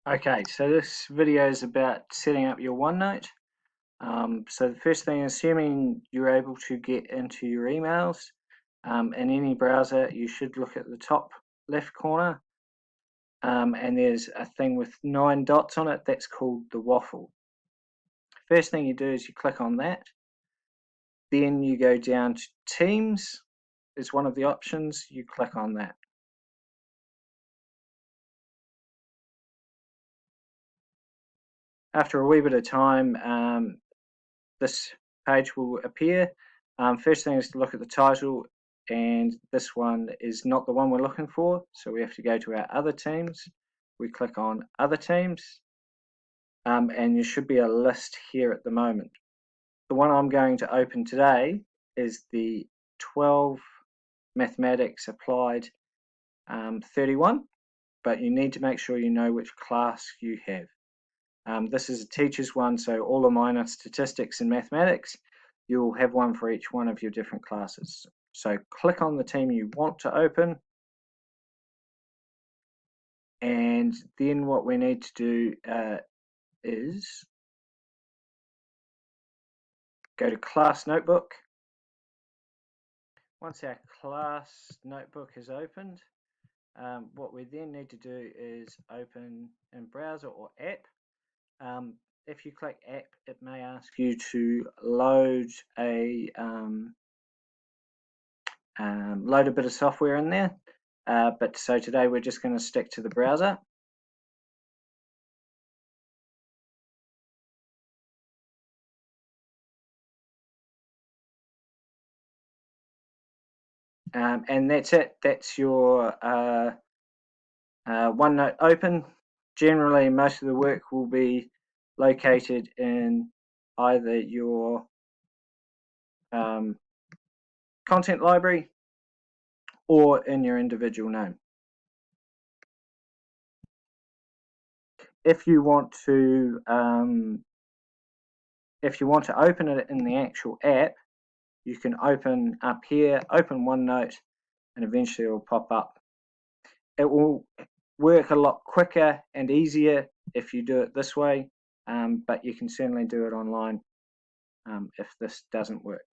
Okay, so this video is about setting up your OneNote. So the first thing, assuming you're able to get into your emails in any browser, you should look at the top left corner, and there's a thing with 9 dots on it that's called the waffle. First thing you do is you click on that. Then you go down to Teams is one of the options. You click on that. After a wee bit of time, this page will appear. First thing is to look at the title, and this one is not the one we're looking for, so we have to go to our other teams. We click on other teams, and there should be a list here at the moment. The one I'm going to open today is the 12 Mathematics Applied 31, but you need to make sure you know which class you have. This is a teacher's one, so all of mine are statistics and mathematics. You'll have one for each one of your different classes. So click on the team you want to open, and then what we need to do is go to Class Notebook. Once our class notebook is opened, what we then need to do is open in browser or app. If you click app, it may ask you to load a bit of software in there, but so today we're just going to stick to the browser. And that's it. That's your OneNote open. Generally, most of the work will be located in either your content library or in your individual name. If you want to open it in the actual app, you can open up here, open OneNote, and eventually it will pop up. It will work a lot quicker and easier if you do it this way, but you can certainly do it online if this doesn't work.